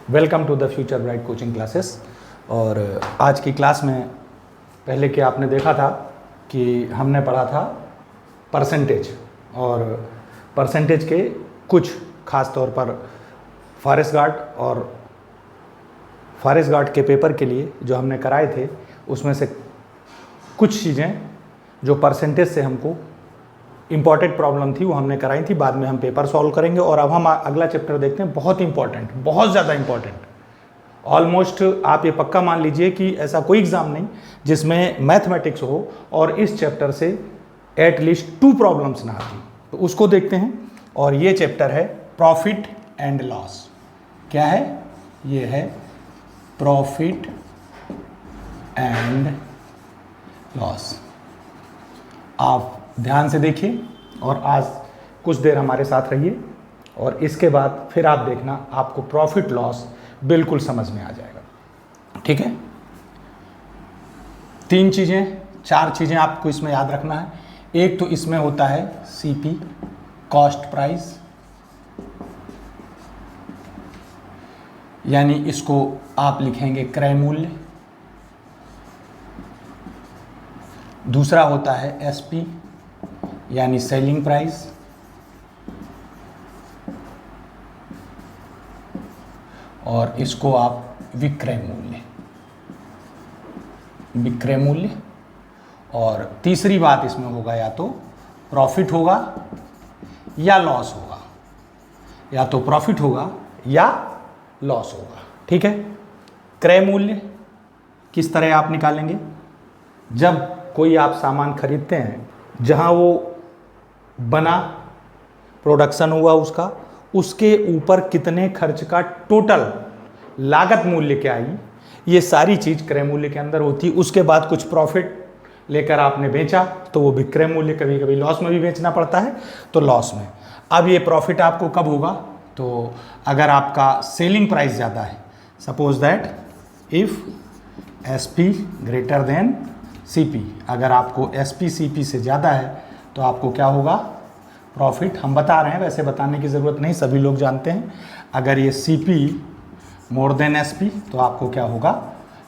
Welcome to the future bright coaching classes. और आज की क्लास में पहले कि आपने देखा था कि हमने पढ़ा था परसेंटेज, और परसेंटेज के कुछ खास तौर पर फॉरेस्ट गार्ड के पेपर के लिए जो हमने कराए थे, उसमें से कुछ चीज़ें जो परसेंटेज से हमको इम्पॉर्टेंट प्रॉब्लम थी वो हमने कराई थी। बाद में हम पेपर सॉल्व करेंगे। और अब हम अगला चैप्टर देखते हैं, बहुत इंपॉर्टेंट, बहुत ज़्यादा इंपॉर्टेंट। ऑलमोस्ट आप ये पक्का मान लीजिए कि ऐसा कोई एग्ज़ाम नहीं जिसमें मैथमेटिक्स हो और इस चैप्टर से एटलीस्ट 2 प्रॉब्लम्स ना आती, तो उसको देखते हैं। और ये चैप्टर है प्रॉफिट एंड लॉस। क्या है? ये है प्रॉफिट एंड लॉस। आप ध्यान से देखिए और आज कुछ देर हमारे साथ रहिए, और इसके बाद फिर आप देखना आपको प्रॉफिट लॉस बिल्कुल समझ में आ जाएगा। ठीक है? 4 चीज़ें आपको इसमें याद रखना है। एक तो इसमें होता है सीपी, कॉस्ट प्राइस, यानी इसको आप लिखेंगे क्रय मूल्य। दूसरा होता है एसपी, यानी सेलिंग प्राइस। और इसको आप विक्रय मूल्य। और तीसरी बात इसमें होगा या तो प्रॉफिट होगा या लॉस होगा, या तो प्रॉफिट होगा या लॉस होगा। ठीक है? क्रय मूल्य किस तरह आप निकालेंगे? जब कोई आप सामान खरीदते हैं, जहां वो बना, प्रोडक्शन हुआ उसका, उसके ऊपर कितने खर्च का टोटल लागत मूल्य क्या आई, ये सारी चीज़ क्रय मूल्य के अंदर होती है। उसके बाद कुछ प्रॉफिट लेकर आपने बेचा तो वो विक्रय मूल्य, कभी कभी लॉस में भी बेचना पड़ता है तो लॉस में। अब ये प्रॉफिट आपको कब होगा? तो अगर आपका सेलिंग प्राइस ज़्यादा है, suppose that if SP greater than CP, अगर आपको एसपी सीपी से ज़्यादा है तो आपको क्या होगा? प्रॉफिट। हम बता रहे हैं, वैसे बताने की ज़रूरत नहीं, सभी लोग जानते हैं। अगर ये सीपी मोर देन एसपी तो आपको क्या होगा?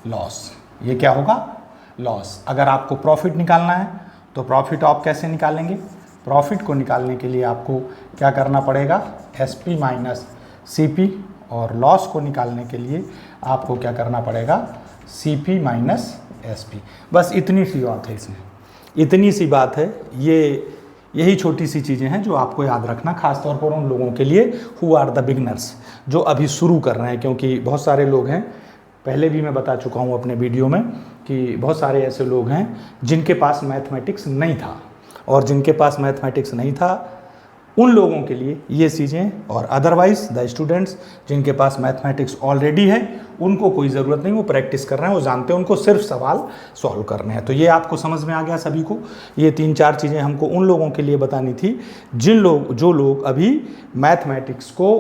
लॉस। ये क्या होगा? लॉस। अगर आपको प्रॉफिट निकालना है तो प्रॉफिट आप कैसे निकालेंगे? प्रॉफिट को निकालने के लिए आपको क्या करना पड़ेगा? SP minus CP. और लॉस को निकालने के लिए आपको क्या करना पड़ेगा? CP minus SP. बस इतनी सी बात है इसमें, इतनी सी बात है। यही छोटी सी चीज़ें हैं जो आपको याद रखना, खास तौर पर उन लोगों के लिए हु आर द बिगनर्स, जो अभी शुरू कर रहे हैं। क्योंकि बहुत सारे लोग हैं, पहले भी मैं बता चुका हूँ अपने वीडियो में, कि बहुत सारे ऐसे लोग हैं जिनके पास मैथमेटिक्स नहीं था, और जिनके पास मैथमेटिक्स नहीं था उन लोगों के लिए ये चीज़ें। और अदरवाइज द स्टूडेंट्स जिनके पास मैथमेटिक्स ऑलरेडी है, उनको कोई ज़रूरत नहीं, वो प्रैक्टिस कर रहे हैं, वो जानते हैं, उनको सिर्फ सवाल सॉल्व करने हैं। तो ये आपको समझ में आ गया सभी को। ये 3-4 चीज़ें हमको उन लोगों के लिए बतानी थी जो लोग अभी मैथमेटिक्स को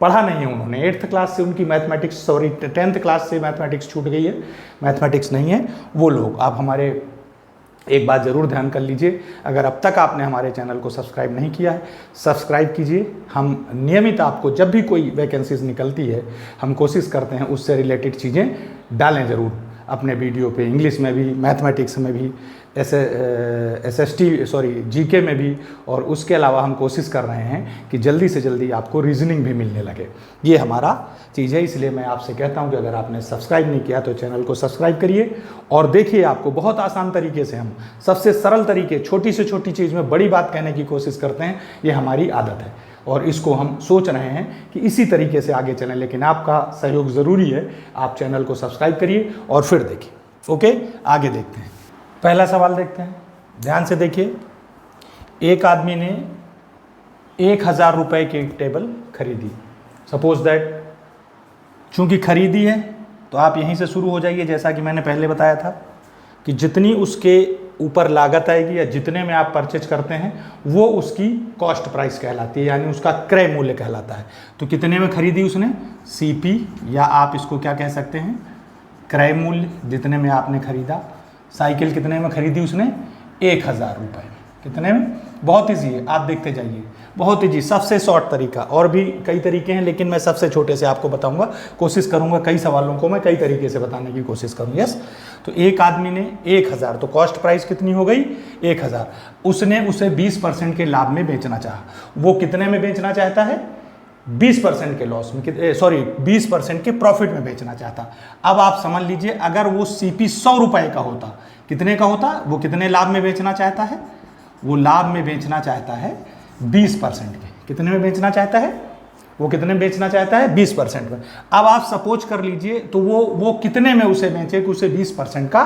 पढ़ा नहीं है, उन्होंने 8th क्लास से उनकी मैथमेटिक्स 10th क्लास से मैथमेटिक्स छूट गई है, मैथमेटिक्स नहीं है वो लोग। आप हमारे एक बात ज़रूर ध्यान कर लीजिए, अगर अब तक आपने हमारे चैनल को सब्सक्राइब नहीं किया है, सब्सक्राइब कीजिए। हम नियमित आपको जब भी कोई वैकेंसीज निकलती है, हम कोशिश करते हैं उससे रिलेटेड चीज़ें डालें ज़रूर अपने वीडियो पे, इंग्लिश में भी, मैथमेटिक्स में भी, जीके में भी। और उसके अलावा हम कोशिश कर रहे हैं कि जल्दी से जल्दी आपको रीजनिंग भी मिलने लगे। ये हमारा चीज़ है, इसलिए मैं आपसे कहता हूं कि अगर आपने सब्सक्राइब नहीं किया तो चैनल को सब्सक्राइब करिए। और देखिए, आपको बहुत आसान तरीके से, हम सबसे सरल तरीके, छोटी से छोटी चीज़ में बड़ी बात कहने की कोशिश करते हैं। ये हमारी आदत है और इसको हम सोच रहे हैं कि इसी तरीके से आगे चलें, लेकिन आपका सहयोग ज़रूरी है। आप चैनल को सब्सक्राइब करिए और फिर देखिए। ओके, आगे देखते हैं। पहला सवाल देखते हैं, ध्यान से देखिए। एक आदमी ने 1000 रुपये की एक टेबल खरीदी। सपोज दैट, चूंकि खरीदी है तो आप यहीं से शुरू हो जाइए। जैसा कि मैंने पहले बताया था कि जितनी उसके ऊपर लागत आएगी या जितने में आप परचेज करते हैं, वो उसकी कॉस्ट प्राइस कहलाती है, यानी उसका क्रय मूल्य कहलाता है। तो कितने में खरीदी उसने? सीपी, या आप इसको क्या कह सकते हैं? क्रय मूल्य, जितने में आपने खरीदा। साइकिल कितने में खरीदी उसने? 1000 रुपये। कितने में? बहुत ईजी है, आप देखते जाइए, बहुत ईजी, सबसे शॉर्ट तरीका। और भी कई तरीके हैं लेकिन मैं सबसे छोटे से आपको बताऊंगा, कोशिश करूंगा कई सवालों को मैं कई तरीके से बताने की कोशिश करूँ। यस, तो एक आदमी ने 1000, तो कॉस्ट प्राइस कितनी हो गई 1000, उसने उसे 20% के लाभ में बेचना चाहा। वो कितने में बेचना चाहता है 20% के लॉस में, सॉरी 20% के प्रॉफिट में बेचना चाहता। अब आप समझ लीजिए अगर वो सीपी 100 रुपए का होता, कितने का होता, वो कितने लाभ में बेचना चाहता है, वो लाभ में बेचना चाहता है 20% के, कितने में बेचना चाहता है, वो कितने में बेचना चाहता है 20% में। अब आप सपोज कर लीजिए तो वो कितने में उसे बेचे कि उसे 20% का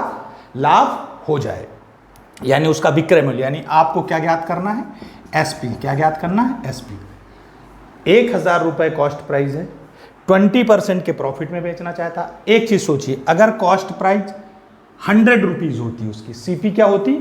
लाभ हो जाए, यानी उसका विक्रय मूल्य, यानी आपको क्या ज्ञात करना है एसपी, क्या ज्ञात करना है एसपी। 1000 रुपए कॉस्ट प्राइस है, 20% के प्रॉफिट में बेचना चाहता। एक चीज सोचिए, अगर कॉस्ट प्राइस 100 रुपीज होती, उसकी सीपी क्या होती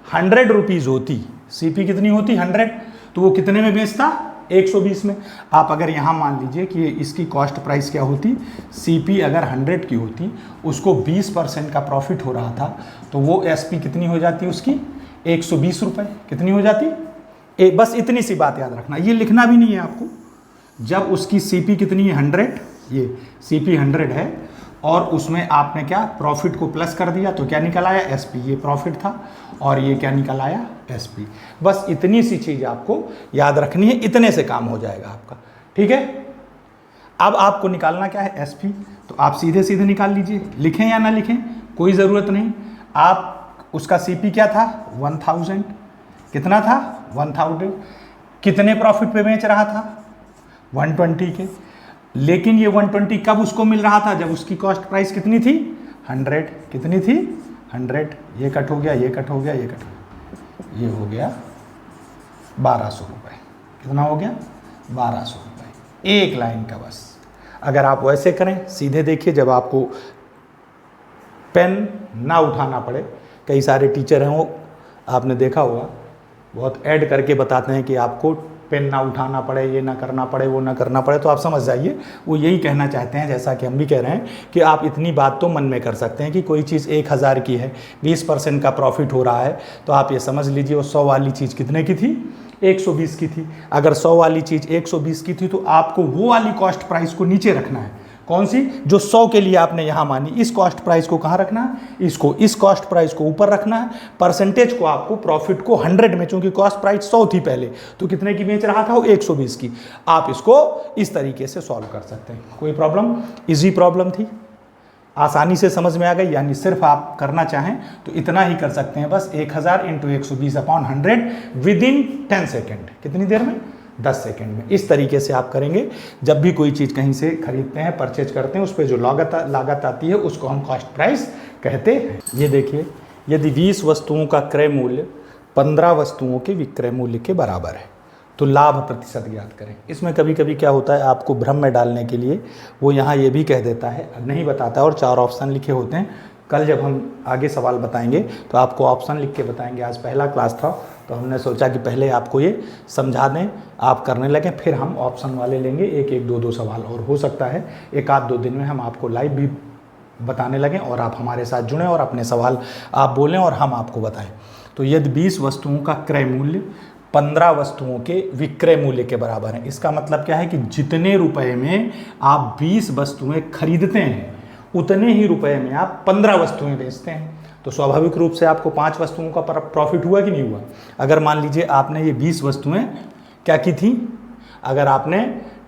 100 रुपीज होती, सीपी कितनी होती 100, तो वो कितने में बेचता 120 में। आप अगर यहाँ मान लीजिए कि इसकी कॉस्ट प्राइस क्या होती, सीपी अगर 100 की होती, उसको 20% का प्रॉफिट हो रहा था, तो वो एसपी कितनी हो जाती उसकी 120 रुपये, कितनी हो जाती बस इतनी सी बात याद रखना, ये लिखना भी नहीं है आपको। जब उसकी सीपी कितनी है 100, ये सीपी 100 है और उसमें आपने क्या प्रॉफिट को प्लस कर दिया, तो क्या निकल आया एसपी, ये प्रॉफिट था और ये क्या निकल आया एसपी। बस इतनी सी चीज आपको याद रखनी है, इतने से काम हो जाएगा आपका, ठीक है। अब आपको निकालना क्या है एसपी, तो आप सीधे सीधे निकाल लीजिए, लिखें या ना लिखें कोई ज़रूरत नहीं। आप उसका सीपी क्या था 1000, कितना था 1000, कितने प्रॉफिट पे बेच रहा था 120 के, लेकिन ये 120 कब उसको मिल रहा था, जब उसकी कॉस्ट प्राइस कितनी थी 100, कितनी थी 100, ये कट हो गया, ये कट हो गया, ये कट हो गया, ये हो गया 1200 रुपये, कितना हो गया 1200 रुपये, एक लाइन का बस। अगर आप वैसे करें सीधे देखिए, जब आपको पेन ना उठाना पड़े, कई सारे टीचर हैं वो आपने देखा होगा बहुत ऐड करके बताते हैं कि आपको पेन ना उठाना पड़े, ये ना करना पड़े, वो ना करना पड़े, तो आप समझ जाइए वो यही कहना चाहते हैं, जैसा कि हम भी कह रहे हैं कि आप इतनी बात तो मन में कर सकते हैं कि कोई चीज़ 1000 की है, 20% का प्रॉफिट हो रहा है, तो आप ये समझ लीजिए वो 100 वाली चीज़ कितने की थी 120 की थी। अगर 100 वाली चीज़ 120 की थी तो आपको वो वाली कॉस्ट प्राइस को नीचे रखना है, कौन सी, जो 100 के लिए आपने यहाँ मानी, इस कॉस्ट प्राइस को कहाँ रखना है, इसको, इस कॉस्ट प्राइस को ऊपर रखना है। परसेंटेज को आपको प्रॉफिट को 100 में, चूंकि कॉस्ट प्राइस 100 थी पहले, तो कितने की बेच रहा था वो 120 की। आप इसको इस तरीके से सॉल्व कर सकते हैं, कोई प्रॉब्लम, इजी प्रॉब्लम थी, आसानी से समझ में आ गई। यानी सिर्फ आप करना चाहें तो इतना ही कर सकते हैं, बस 1000 × 120/100 विदिन 10 सेकेंड, कितनी देर में 10 सेकेंड में। इस तरीके से आप करेंगे। जब भी कोई चीज़ कहीं से खरीदते हैं, परचेज करते हैं, उस पर जो लागत आती है उसको हम कॉस्ट प्राइस कहते हैं। ये देखिए, यदि 20 वस्तुओं का क्रय मूल्य 15 वस्तुओं के विक्रय मूल्य के बराबर है तो लाभ प्रतिशत ज्ञात करें। इसमें कभी कभी क्या होता है, आपको भ्रम में डालने के लिए वो यहाँ ये भी कह देता है, नहीं बताता, और 4 ऑप्शन लिखे होते हैं। कल जब हम आगे सवाल बताएंगे तो आपको ऑप्शन लिख के बताएंगे। आज पहला क्लास था तो हमने सोचा कि पहले आपको ये समझा दें, आप करने लगें, फिर हम ऑप्शन वाले लेंगे, एक एक 2-2 सवाल, और हो सकता है 1-2 दिन में हम आपको लाइव भी बताने लगें और आप हमारे साथ जुड़ें और अपने सवाल आप बोलें और हम आपको बताएं। तो यदि 20 वस्तुओं का क्रय मूल्य 15 वस्तुओं के विक्रय मूल्य के बराबर है, इसका मतलब क्या है कि जितने रुपए में आप 20 वस्तुएं खरीदते हैं उतने ही रुपए में आप 15 वस्तुएं बेचते हैं। तो स्वाभाविक रूप से आपको 5 वस्तुओं का प्रॉफिट हुआ कि नहीं हुआ। अगर मान लीजिए आपने ये 20 वस्तुएं क्या की थी, अगर आपने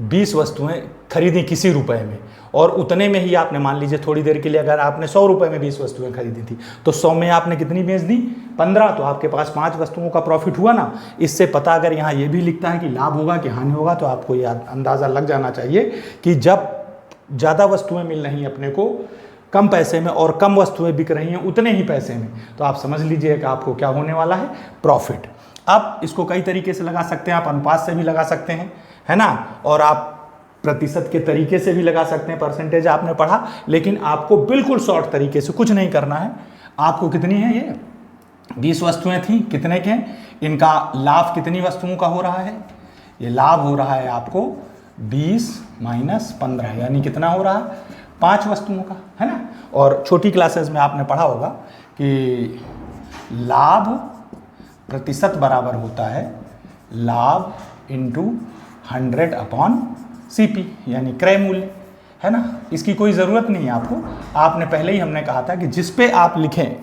20 वस्तुएं खरीदी किसी रुपए में और उतने में ही आपने, मान लीजिए थोड़ी देर के लिए अगर आपने 100 रुपए में 20 वस्तुएं खरीदी थी तो 100 में आपने कितनी बेच दी 15, तो आपके पास 5 वस्तुओं का प्रॉफिट हुआ ना। इससे पता अगर यहाँ ये भी लिखता है कि लाभ होगा कि हानि होगा, तो आपको ये अंदाज़ा लग जाना चाहिए कि जब ज़्यादा वस्तुएं मिल रही हैं अपने को कम पैसे में और कम वस्तुएं बिक रही हैं उतने ही पैसे में, तो आप समझ लीजिए कि आपको क्या होने वाला है, प्रॉफिट। अब इसको कई तरीके से लगा सकते हैं, आप अनुपात से भी लगा सकते हैं, है ना, और आप प्रतिशत के तरीके से भी लगा सकते हैं, परसेंटेज आपने पढ़ा, लेकिन आपको बिल्कुल शॉर्ट तरीके से कुछ नहीं करना है। आपको कितनी है, ये 20 वस्तुएं थी, कितने के, इनका लाभ कितनी वस्तुओं का हो रहा है, ये लाभ हो रहा है आपको 20 - 15, यानी कितना हो रहा है 5 वस्तुओं का, है ना। और छोटी क्लासेस में आपने पढ़ा होगा कि लाभ प्रतिशत बराबर होता है लाभ इंटू 100 अपॉन CP, यानी क्रय मूल्य, है ना। इसकी कोई ज़रूरत नहीं है आपको, आपने पहले ही हमने कहा था कि जिस पे आप लिखें,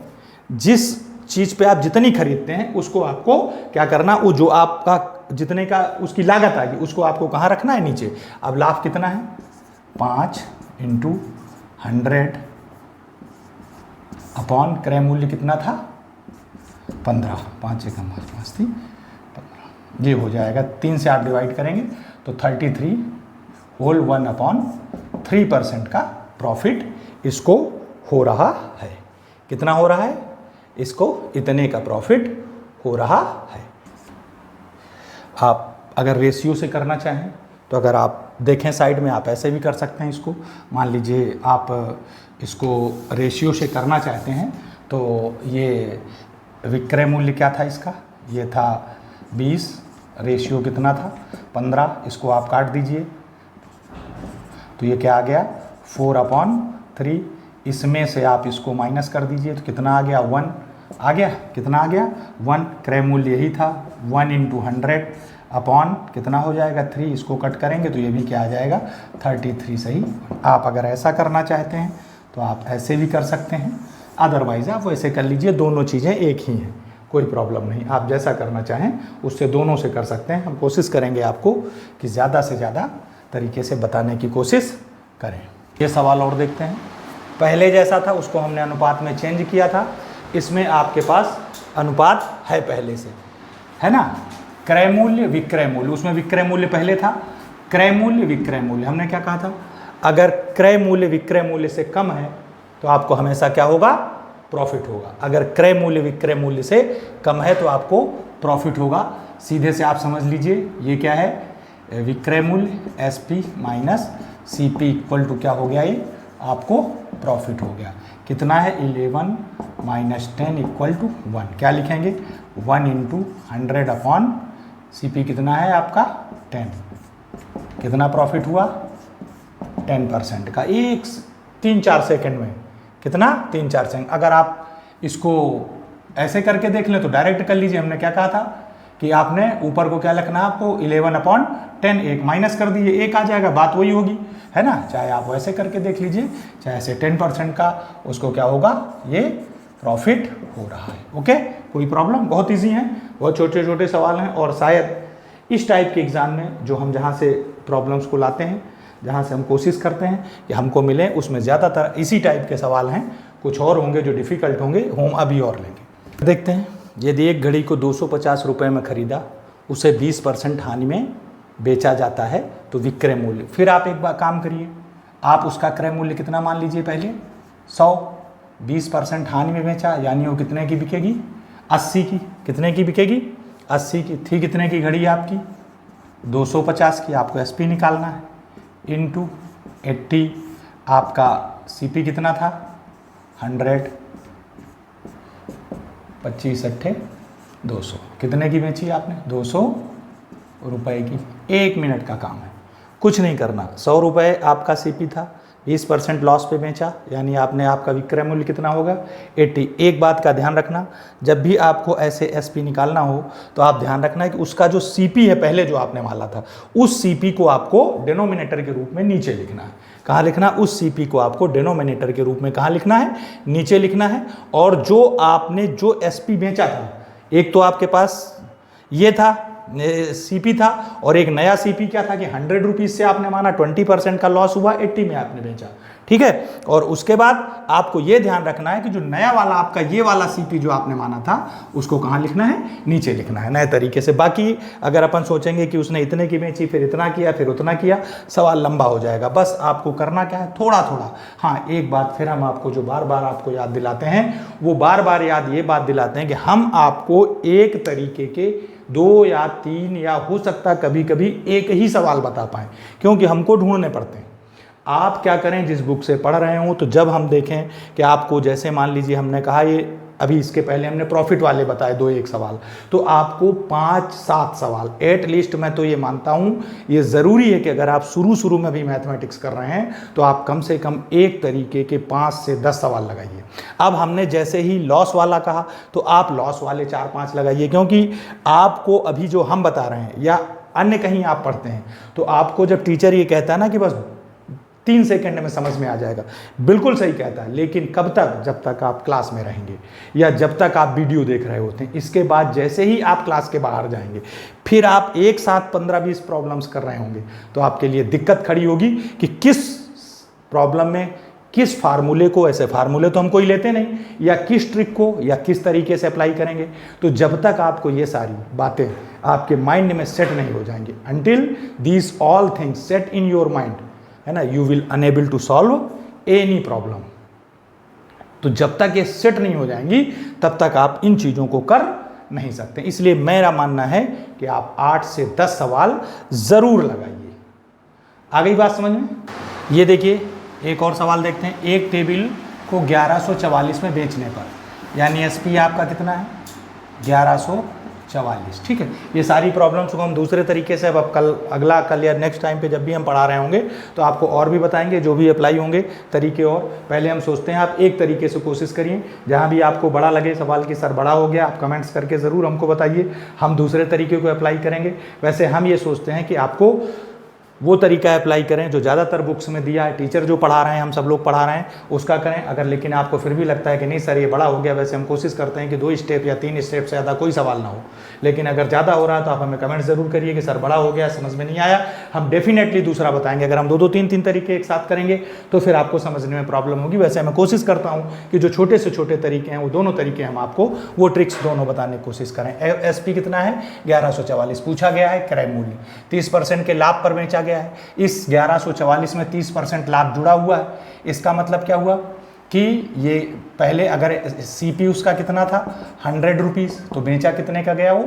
जिस चीज़ पे आप जितनी खरीदते हैं उसको आपको क्या करना, वो जो आपका जितने का उसकी लागत आएगी उसको आपको कहाँ रखना है, नीचे। अब लाभ कितना है, 5 इंटू 100 अपॉन क्रय मूल्य कितना था, 15, 5 से कम 5 थी 15, ये हो जाएगा 3 से आप डिवाइड करेंगे तो 33 होल 1 अपॉन 3% का प्रॉफिट इसको हो रहा है। कितना हो रहा है, इसको इतने का प्रॉफिट हो रहा है। आप अगर रेशियो से करना चाहें तो अगर आप देखें साइड में, आप ऐसे भी कर सकते हैं इसको। मान लीजिए आप इसको रेशियो से करना चाहते हैं तो ये विक्रय मूल्य क्या था इसका, ये था 20, रेशियो कितना था 15, इसको आप काट दीजिए तो ये क्या आ गया 4/3, इसमें से आप इसको माइनस कर दीजिए तो कितना आ गया 1 आ गया, कितना आ गया 1, क्रय मूल्य यही था 1 इंटू 100 अपॉन कितना हो जाएगा 3, इसको कट करेंगे तो ये भी क्या आ जाएगा 33 सही। आप अगर ऐसा करना चाहते हैं तो आप ऐसे भी कर सकते हैं, अदरवाइज़ आप वैसे कर लीजिए, दोनों चीज़ें एक ही हैं, कोई प्रॉब्लम नहीं। आप जैसा करना चाहें उससे दोनों से कर सकते हैं। हम कोशिश करेंगे आपको कि ज़्यादा से ज़्यादा तरीके से बताने की कोशिश करें। ये सवाल और देखते हैं। पहले जैसा था उसको हमने अनुपात में चेंज किया था, इसमें आपके पास अनुपात है पहले से, है ना। क्रय मूल्य विक्रय मूल्य, उसमें विक्रय मूल्य पहले था, क्रय मूल्य विक्रय मूल्य। हमने क्या कहा था, अगर क्रय मूल्य विक्रय मूल्य से कम है तो आपको हमेशा क्या होगा, प्रॉफिट होगा। अगर क्रय मूल्य विक्रय मूल्य से कम है तो आपको प्रॉफिट होगा। सीधे से आप समझ लीजिए ये क्या है, विक्रय मूल्य SP minus CP equal to क्या हो गया, ये आपको प्रॉफिट हो गया। कितना है 11 माइनस 10 इक्वल टू 1, क्या लिखेंगे 1 इंटू 100 अपॉन CP कितना है आपका 10, कितना प्रॉफिट हुआ 10% का, 3-4 सेकंड में, कितना 3-4 सेकंड। अगर आप इसको ऐसे करके देख लें तो डायरेक्ट कर लीजिए। हमने क्या कहा था कि आपने ऊपर को क्या लिखना है, आपको 11/10, एक माइनस कर दीजिए, 1 आ जाएगा, बात वही होगी, है ना। चाहे आप वैसे करके देख लीजिए, चाहे ऐसे 10% का उसको क्या होगा, ये प्रॉफिट हो रहा है। ओके, कोई प्रॉब्लम, बहुत इजी है, बहुत छोटे छोटे सवाल हैं। और शायद इस टाइप के एग्ज़ाम में जो हम जहाँ से प्रॉब्लम्स को लाते हैं, जहाँ से हम कोशिश करते हैं कि हमको मिले, उसमें ज़्यादातर इसी टाइप के सवाल हैं। कुछ और होंगे जो डिफ़िकल्ट होंगे, हम अभी और लेंगे। देखते हैं, यदि एक घड़ी को 250 रुपये में ख़रीदा, उसे 20% हानि में बेचा जाता है तो विक्रय मूल्य। फिर आप एक बार काम करिए, आप उसका क्रय मूल्य कितना मान लीजिए, पहले 100, 20% हानि में बेचा, यानी वो कितने की बिकेगी 80 की। कितने की बिकेगी 80 की। थी कितने की घड़ी आपकी 250 की। आपको SP निकालना है, इंटू 80, आपका CP कितना था 100, 25 अट्ठे 200। कितने की बेची आपने 200 रुपए की। 1 मिनट का काम है, कुछ नहीं करना। 100 रुपये आपका CP था, 20% लॉस पे बेचा, यानी आपने आपका विक्रय मूल्य कितना होगा 80। एक बात का ध्यान रखना, जब भी आपको ऐसे SP निकालना हो तो आप ध्यान रखना है कि उसका जो CP है पहले जो आपने माला था, उस CP को आपको डिनोमिनेटर के रूप में नीचे लिखना है। कहाँ लिखना, उस CP को आपको डिनोमिनेटर के रूप में कहाँ लिखना है, नीचे लिखना है। और जो आपने जो SP बेचा था, एक तो आपके पास ये था CP था, और एक नया CP क्या था कि 100 रुपीज़ से आपने माना 20% का लॉस हुआ, 80 में आपने बेचा, ठीक है। और उसके बाद आपको ये ध्यान रखना है कि जो नया वाला आपका ये वाला CP जो आपने माना था, उसको कहाँ लिखना है, नीचे लिखना है, नए तरीके से। बाकी अगर अपन सोचेंगे कि उसने इतने की बेची, फिर इतना किया, फिर उतना किया, सवाल लंबा हो जाएगा। बस आपको करना क्या है, थोड़ा थोड़ा। हाँ, एक बात फिर हम आपको जो बार बार आपको याद दिलाते हैं, वो बार बार याद ये बात दिलाते हैं कि हम आपको एक तरीके के 2 या 3 या हो सकता कभी कभी एक ही सवाल बता पाएँ, क्योंकि हमको ढूंढने पड़ते हैं। आप क्या करें, जिस बुक से पढ़ रहे हो, तो जब हम देखें कि आपको, जैसे मान लीजिए हमने कहा ये अभी इसके पहले हमने प्रॉफिट वाले बताए 2 एक सवाल, तो आपको 5-7 सवाल एटलीस्ट, मैं तो ये मानता हूँ ये ज़रूरी है कि अगर आप शुरू में भी मैथमेटिक्स कर रहे हैं तो आप कम से कम एक तरीके के 5 से 10 सवाल लगाइए। अब हमने जैसे ही लॉस वाला कहा तो आप लॉस वाले 4-5 लगाइए, क्योंकि आपको अभी जो हम बता रहे हैं या अन्य कहीं आप पढ़ते हैं तो आपको जब टीचर ये कहता है ना कि बस 3 सेकंड में समझ में आ जाएगा, बिल्कुल सही कहता है, लेकिन कब तक? जब तक आप क्लास में रहेंगे या जब तक आप वीडियो देख रहे होते हैं। इसके बाद जैसे ही आप क्लास के बाहर जाएंगे फिर आप एक साथ 15-20 प्रॉब्लम्स कर रहे होंगे तो आपके लिए दिक्कत खड़ी होगी कि किस प्रॉब्लम में किस फार्मूले को, ऐसे फार्मूले तो हम कोई लेते नहीं, या किस ट्रिक को या किस तरीके से अप्लाई करेंगे। तो जब तक आपको ये सारी बातें आपके माइंड में सेट नहीं हो जाएंगी, until these all things set in your mind, है ना, you will unable to solve any problem. तो जब तक ये सेट नहीं हो जाएंगी तब तक आप इन चीज़ों को कर नहीं सकते। इसलिए मेरा मानना है कि आप 8 से 10 सवाल ज़रूर लगाइए। आ गई बात समझ में? ये देखिए एक और सवाल देखते हैं। एक टेबल को 1144 में बेचने पर, यानी एसपी आपका कितना है? 1144। ठीक है, ये सारी प्रॉब्लम्स को हम दूसरे तरीके से अब कल या नेक्स्ट टाइम पे जब भी हम पढ़ा रहे होंगे तो आपको और भी बताएंगे जो भी अप्लाई होंगे तरीके। और पहले हम सोचते हैं आप एक तरीके से कोशिश करिए, जहाँ भी आपको बड़ा लगे सवाल कि सर बड़ा हो गया, आप कमेंट्स करके ज़रूर हमको बताइए, हम दूसरे तरीके को अप्लाई करेंगे। वैसे हम ये सोचते हैं कि आपको वो तरीका अप्लाई करें जो ज़्यादातर बुक्स में दिया है, टीचर जो पढ़ा रहे हैं, हम सब लोग पढ़ा रहे हैं, उसका करें। अगर लेकिन आपको फिर भी लगता है कि नहीं सर ये बड़ा हो गया, वैसे हम कोशिश करते हैं कि 2 स्टेप या 3 स्टेप से ज़्यादा कोई सवाल ना हो, लेकिन अगर ज़्यादा हो रहा है तो आप हमें कमेंट ज़रूर करिए कि सर बड़ा हो गया, समझ में नहीं आया, हम डेफिनेटली दूसरा बताएंगे। अगर हम 2-2, 3-3 तरीके एक साथ करेंगे तो फिर आपको समझने में प्रॉब्लम होगी। वैसे मैं कोशिश करता हूँ कि जो छोटे से छोटे तरीके हैं वो दोनों तरीके हम आपको वो ट्रिक्स दोनों बताने की कोशिश करें। एसपी कितना है? 1144 पूछा गया है, क्रय मूल्य 30% के लाभ पर बेचा गया है। इस 1144 में 30% लाभ जुड़ा हुआ है। इसका मतलब क्या हुआ कि ये पहले अगर सीपी उसका कितना था 100 रुपीज़, तो बेचा कितने का गया? वो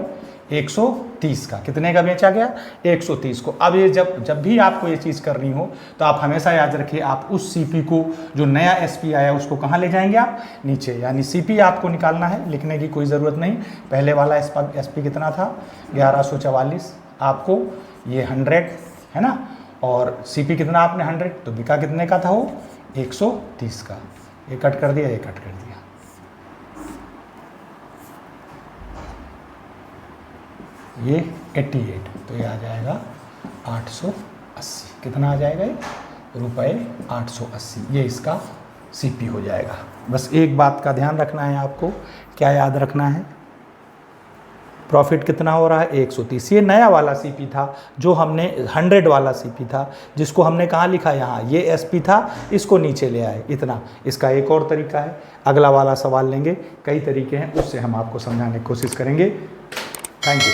130 का। कितने का बेचा गया? 130 को। अब ये जब भी आपको ये चीज़ करनी हो तो आप हमेशा याद रखिए, आप उस सीपी को, जो नया एसपी आया उसको कहाँ ले जाएंगे आप? नीचे। यानी सीपी आपको निकालना है, लिखने की कोई ज़रूरत नहीं। पहले वाला एसपी कितना था? 1144। आपको ये 100 है ना, और सीपी कितना आपने 100, तो बिका कितने का था वो? 130 का। ये कट कर दिया, ये कट कर दिया, ये 88, तो ये आ जाएगा 880। कितना आ जाएगा ये? रुपये 880। ये इसका सीपी हो जाएगा। बस एक बात का ध्यान रखना है आपको, क्या याद रखना है? प्रॉफिट कितना हो रहा है? 130। ये नया वाला सीपी था जो हमने 100 वाला सीपी था, जिसको हमने कहाँ लिखा? यहाँ। ये एसपी था, इसको नीचे ले आए, इतना। इसका एक और तरीका है, अगला वाला सवाल लेंगे, कई तरीके हैं, उससे हम आपको समझाने की कोशिश करेंगे। Thank you.